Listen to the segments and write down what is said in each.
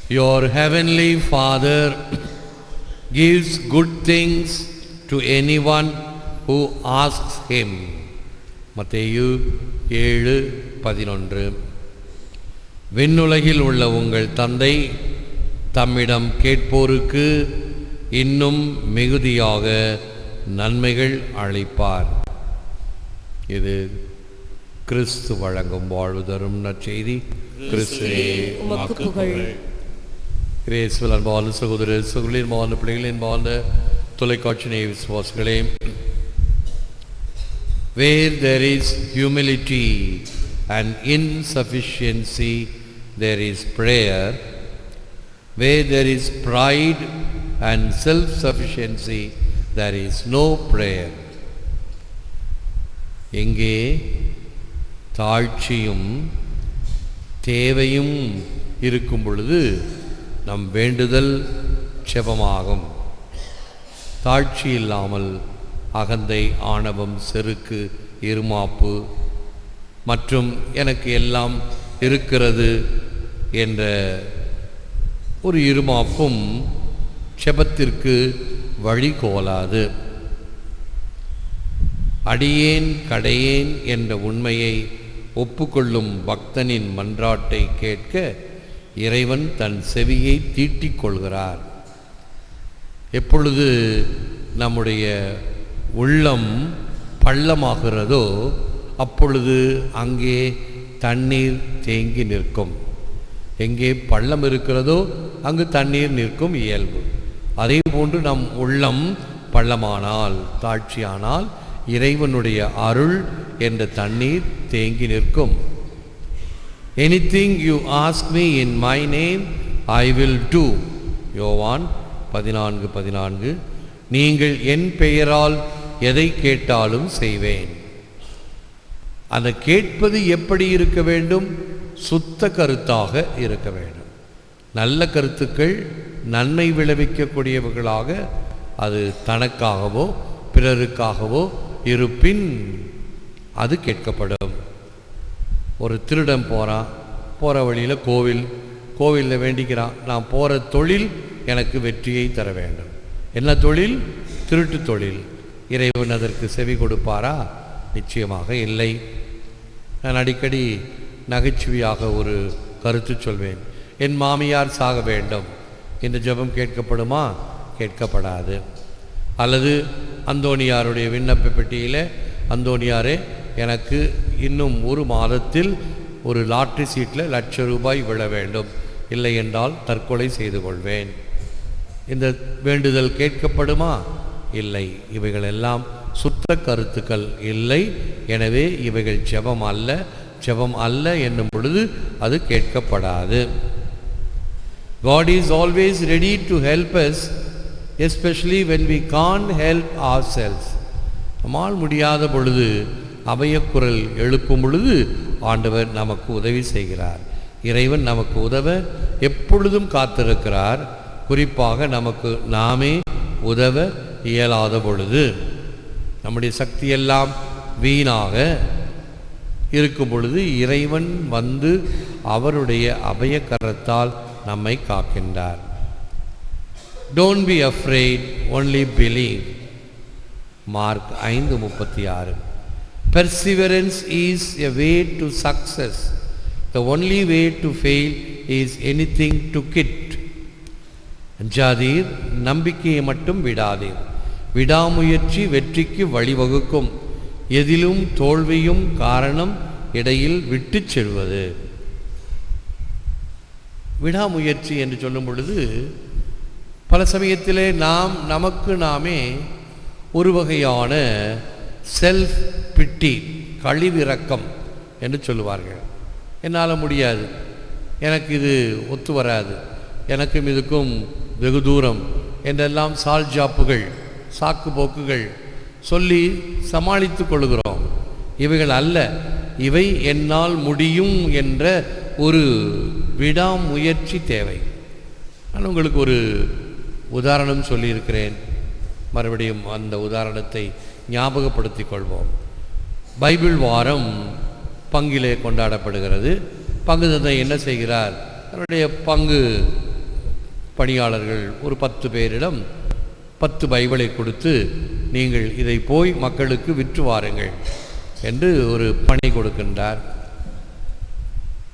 Your heavenly Father gives good things to anyone who asks him. மத்தேயு 7:11. விண்ணுலகில் உள்ள உங்கள் தந்தை தம்மிடம் கேட்போருக்கு இன்னும் மிகுதியாக நன்மைகள் அளிப்பார். இது கிறிஸ்து வழங்கும் வாழ்வு தரும் நற்செய்தி. கிறிஸ்துவே உமக்கு புகழ். கிறிஸ்துவில் அன்பான சகோதர சகோதரின் அன்பான பிள்ளைகளின் அன்பான தொலைக்காட்சி நேய விசுவாசிகளே, where there is humility and insufficiency there is prayer, where there is pride and self-sufficiency there is no prayer. எங்கே தாழ்ச்சியும் தேவையும் இருக்கும் பொழுது நம் வேண்டுதல் செபமாகும். தாழ்ச்சி இல்லாமல் அகந்தை, ஆணவம், செருக்கு, இருமாப்பு மற்றும் எனக்கு எல்லாம் இருக்கிறது என்ற ஒரு இருமாப்பும் செபத்திற்கு வழிகோலாது. அடியேன் கடையேன் என்ற உண்மையை ஒப்புக்கொள்ளும் பக்தனின் மன்றாட்டை கேட்க இறைவன் தன் செவியை தீட்டிக் கொள்கிறார். எப்பொழுது நம்முடைய உள்ளம் பள்ளமாகிறதோ அப்பொழுது அங்கே தண்ணீர் தேங்கி நிற்கும். எங்கே பள்ளம் இருக்கிறதோ அங்கு தண்ணீர் நிற்கும் இயல்பு. அதே போன்று நம் உள்ளம் பள்ளமானால், தாழ்ச்சியானால் இறைவனுடைய அருள் என்ற தண்ணீர் தேங்கி நிற்கும். Anything you ask me in my name I will do. யோவான் 14:14. நீங்கள் என் பெயரால் எதை கேட்டாலும் செய்வேன். அந்த கேட்பது எப்படி இருக்க வேண்டும்? சுத்த கருத்தாக இருக்க வேண்டும். நல்ல கருத்துக்கள் நன்மை விளைவிக்கக்கூடியவர்களாக, அது தனக்காகவோ பிறருக்காகவோ இருப்பின் அது கேட்கப்படும். ஒரு திருடன் போகிறான், போகிற வழியில் கோவிலில் வேண்டிக்கிறான், நான் போகிற தொழில் எனக்கு வெற்றியை தர வேண்டும். என்ன தொழில்? திருட்டு தொழில். இறைவன் அதற்கு செவி கொடுப்பாரா? நிச்சயமாக இல்லை. நான் அடிக்கடி நகைச்சுவையாக ஒரு கருத்து சொல்வேன். என் மாமியார் சாக வேண்டும் இந்த ஜெபம் கேட்கப்படுமா? கேட்கப்படாது. அல்லது அந்தோணியாருடைய விண்ணப்ப பெட்டியில், அந்தோணியாரே எனக்கு இன்னும் ஒரு மாதத்தில் ஒரு லாட்ரி சீட்டில் ₹1,00,000 விழ வேண்டும், இல்லை என்றால் தற்கொலை செய்து கொள்வேன். இந்த வேண்டுதல் கேட்கப்படுமா? இல்லை. இவைகள் எல்லாம் சுத்த கருத்துக்கள் இல்லை. எனவே இவைகள் ஜெபம் அல்ல. ஜெபம் அல்ல என்னும் பொழுது அது கேட்கப்படாது. God is always ready to help us, especially when we can't help ourselves. நம்மால் முடியாத பொழுது அபயக்குரல் எழுப்பும் பொழுது ஆண்டவர் நமக்கு உதவி செய்கிறார். இறைவன் நமக்கு உதவ எப்பொழுதும் காத்திருக்கிறார். குறிப்பாக நமக்கு நாமே உதவ இயலாத பொழுது, நம்முடைய சக்தியெல்லாம் வீணாக இருக்கும் பொழுது இறைவன் வந்து அவருடைய அபயக்கரத்தால் நம்மை காக்கின்றார். Don't be afraid, only believe. Mark 5:36. Perseverance is a way to success. The only way to fail is anything to quit. அஞ்சாதீர், நம்பிக்கையை மட்டும் விடாதீர். விடாமுயற்சி வெற்றிக்கு வழிவகுக்கும். எதிலும் தோல்வியும் காரணம் இடையில் விட்டு செல்வது. விடாமுயற்சி என்று சொல்லும் பொழுது பல சமயத்திலே நமக்கு நாமே ஒரு வகையான செல்ஃப் பிட்டி, கழிவிறக்கம் என்று சொல்லுவார்கள். என்னால் முடியாது, எனக்கு இது ஒத்து வராது, எனக்கும் இதுக்கும் வெகு தூரம் என்றெல்லாம் சால்ஜாப்புகள், சாக்கு போக்குகள் சொல்லி சமாளித்து கொள்கிறோம். இவைகள் அல்ல. இவை என்னால் முடியும் என்ற ஒரு விடாமுயற்சி தேவை. நான் உங்களுக்கு ஒரு உதாரணம் சொல்லியிருக்கிறேன். மறுபடியும் அந்த உதாரணத்தை ஞாபகப்படுத்திக் கொள்வோம். பைபிள் வாரம் பங்கிலே கொண்டாடப்படுகிறது. பங்கு தந்தை என்ன செய்கிறார்? தன்னுடைய பங்கு பணியாளர்கள் ஒரு 10 பேரிடம் 10 பைபிளை கொடுத்து, நீங்கள் இதை போய் மக்களுக்கு விற்று வாருங்கள் என்று ஒரு பணி கொடுக்கின்றார்.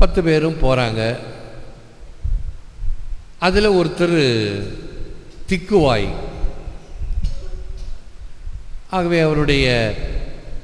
10 பேரும் போகிறாங்க. அதில் ஒருத்தர் திக்குவாய். ஆகவே அவருடைய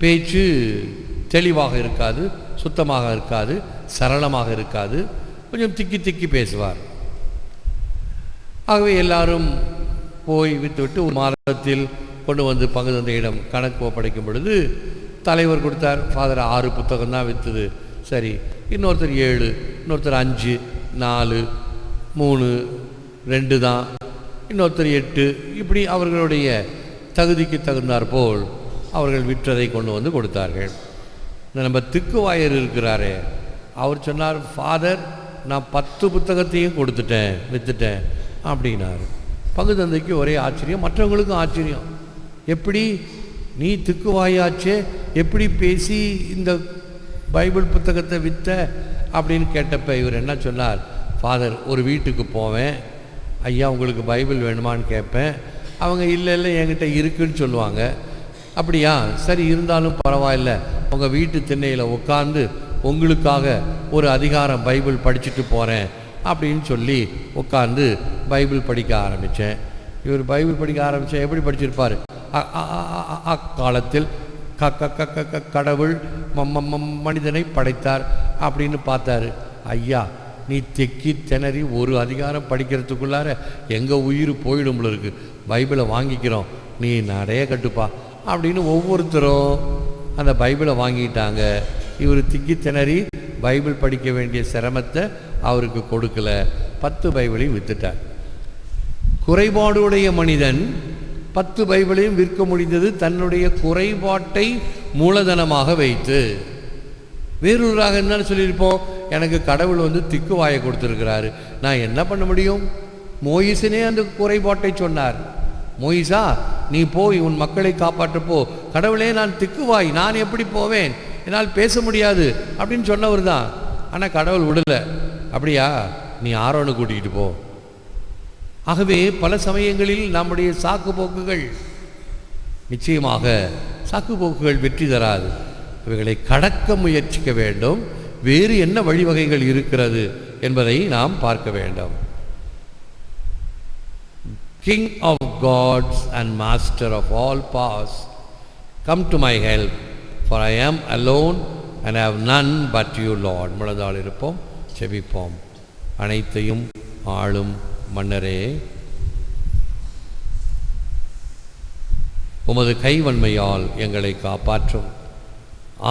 பேச்சு தெளிவாக இருக்காது, சுத்தமாக இருக்காது, சரளமாக இருக்காது, கொஞ்சம் திக்கி திக்கி பேசுவார். ஆகவே எல்லாரும் போய் விட்டுவிட்டு ஒரு மாதத்தில் கொண்டு வந்து பங்கு தந்தையிடம் கணக்கு ஒப்படைக்கும் பொழுது தலைவர் கொடுத்தார். ஃபாதர் 6 புத்தகம் தான் விற்றுது. சரி, இன்னொருத்தர் 7, இன்னொருத்தர் 5, 4, 3, 2 தான், இன்னொருத்தர் 8, இப்படி அவர்களுடைய தகுதிக்கு தகுந்தாற் போல் அவர்கள் விற்றதை கொண்டு வந்து கொடுத்தார்கள். நம்ம திக்குவாயர் இருக்கிறாரே, அவர் சொன்னார், ஃபாதர் நான் 10 புத்தகத்தையும் கொடுத்துட்டேன், விற்றுட்டேன் அப்படின்னார். பங்கு தந்தைக்கு ஒரே ஆச்சரியம், மற்றவங்களுக்கும் ஆச்சரியம். எப்படி நீ திக்குவாயாச்சே, எப்படி பேசி இந்த பைபிள் புத்தகத்தை விற்ற அப்படின்னு கேட்டப்ப இவர் என்ன சொன்னார், ஃபாதர் ஒரு வீட்டுக்கு போவேன், ஐயா உங்களுக்கு பைபிள் வேணுமான்னு கேட்பேன், அவங்க இல்லை இல்லை என்கிட்ட இருக்குன்னு சொல்லுவாங்க. அப்படியா, சரி இருந்தாலும் பரவாயில்ல, உங்கள் வீட்டு திண்ணையில் உட்காந்து உங்களுக்காக ஒரு அதிகாரம் பைபிள் படிச்சுட்டு போகிறேன் அப்படின்னு சொல்லி உட்காந்து பைபிள் படிக்க ஆரம்பித்தேன். இவர் பைபிள் படிக்க ஆரம்பித்தேன், எப்படி படிச்சிருப்பார், அக்காலத்தில் கடவுள் மனிதனை படைத்தார் அப்படின்னு பார்த்தாரு. ஐயா நீ தெக்கி திணறி ஒரு அதிகாரம் படிக்கிறதுக்குள்ளார எங்கள் உயிர் போயிடும் இருக்கு, பைபிளை வாங்கிக்கிறோம், நீ நிறைய கட்டுப்பா அப்படின்னு ஒவ்வொருத்தரும் அந்த பைபிளை வாங்கிட்டாங்க. இவர் திக்கி திணறி பைபிள் படிக்க வேண்டிய சிரமத்தை அவருக்கு கொடுக்கல, 10 பைபிளையும் விற்றுட்டார். குறைபாடுடைய மனிதன் 10 பைபிளையும் விற்க முடிந்தது தன்னுடைய குறைபாட்டை மூலதனமாக வைத்து. வேறொருவராக என்னன்னு சொல்லியிருப்போம், எனக்கு கடவுள் வந்து திக்குவாயை கொடுத்துருக்கிறாரு, நான் என்ன பண்ண முடியும். மோயிசனே அந்த குறைபாட்டை சொன்னார். மோயிசா நீ போய் உன் மக்களை காப்பாற்றப்போ, கடவுளே நான் திக்குவாய், நான் எப்படி போவேன், என்னால் பேச முடியாது அப்படின்னு சொன்னவர் தான். ஆனால் கடவுள் விடலை. அப்படியா, நீ ஆரோனை கூட்டிகிட்டு போ. ஆகவே பல சமயங்களில் நம்முடைய சாக்கு போக்குகள், நிச்சயமாக சாக்கு போக்குகள் வெற்றி தராது. இவைகளை கடக்க முயற்சிக்க வேண்டும். வேறு என்ன வழிவகைகள் இருக்கிறது என்பதை நாம் பார்க்க வேண்டும். King of gods and master of all powers, come to my help, for I am alone and have none but you, Lord. முழந்தாள் இருப்போம், செபிப்போம். அனைத்தையும் ஆளும் மன்னரே, உமது கைவன்மையால் எங்களை காப்பாற்றும்.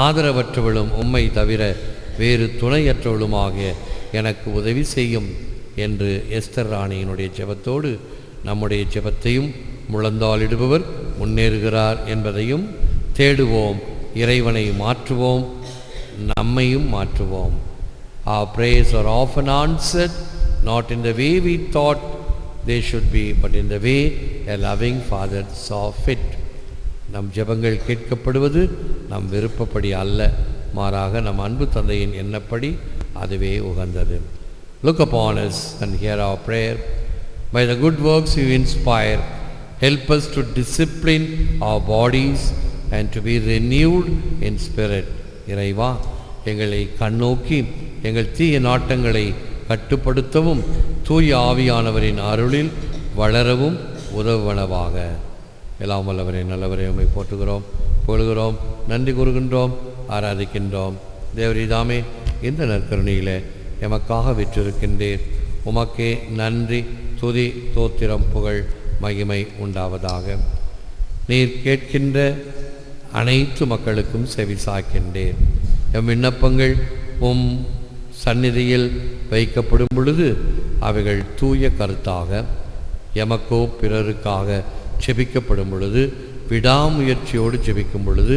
ஆதரவற்றவளும் உம்மை தவிர வேறு துணையற்றவளுமாகிய எனக்கு உதவி செய்யும் என்று எஸ்தர் ராணியினுடைய ஜெபத்தோடு நம்முடைய ஜெபத்தையும் முழந்தாளிடுபவர் முன்னேறுகிறார் என்பதையும் தேடுவோம். இறைவனை மாற்றுவோம், நம்மையும் மாற்றுவோம். Our prayers are often answered, not in the way we thought they should be, but in the way a loving Father saw fit. நம் ஜெபங்கள் கேட்கப்படுவது நம் விருப்பப்படி அல்ல, மாறாக நம் அன்பு தந்தையின் எண்ணப்படி அதுவே உகந்தது. Look upon us and hear our prayer. By the good works you inspire, help us to discipline our bodies and to be renewed in spirit. இறைவா, எங்களை கண்ணோக்கி எங்கள் தீய நாட்டங்களை கட்டுப்படுத்தவும் தூய ஆவியானவரின் அருளில் வளரவும் உதவுவனவாக. எல்லாம் வல்லவரே, நல்லவரே, உம்மை போற்றுகிறோம், புகழுகிறோம், நன்றி கூறுகின்றோம், ஆராதிக்கின்றோம். தேவரீதாமே, இந்த நற்கருணையிலே எமக்காக விற்றிருக்கின்றீர். உமக்கே நன்றி, துதி, தோத்திரம், புகழ், மகிமை உண்டாவதாக. நீர் கேட்கின்ற அனைத்து மக்களுக்கும் செவி சாய்க்கின்றேன். எம் விண்ணப்பங்கள் உம் சந்நிதியில் வைக்கப்படும் பொழுது அவைகள் தூய கருத்தாக எமக்கோ பிறருக்காக செபிக்கப்படும் பொழுது, விடாமுயற்சியோடு செபிக்கும் பொழுது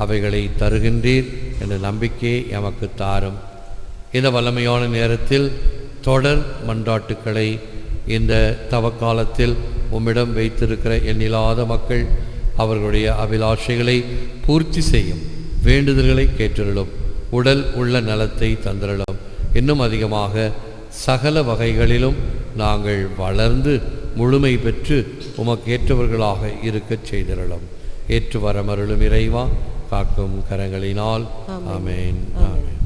அவைகளை தருகின்றீர் என்ற நம்பிக்கையை எமக்கு தாரும். இந்த வல்லமையான நேரத்தில் தொடர் மன்றாட்டுக்களை இந்த தவக்காலத்தில் உம்மிடம் வைத்திருக்கிற எண்ணில்லாத மக்கள் அவர்களுடைய அபிலாஷைகளை பூர்த்தி செய்யும், வேண்டுதல்களை கேட்டருளும், உடல் உள்ள நலத்தை தந்திரளும். இன்னும் அதிகமாக சகல வகைகளிலும் நாங்கள் வளர்ந்து முழுமை பெற்று உமக்கேற்றவர்களாக இருக்கச் செய்திருளும். ஏற்று வரமருளும் இறைவா, காக்கும் கரங்களினால். ஆமென். ஆமென்.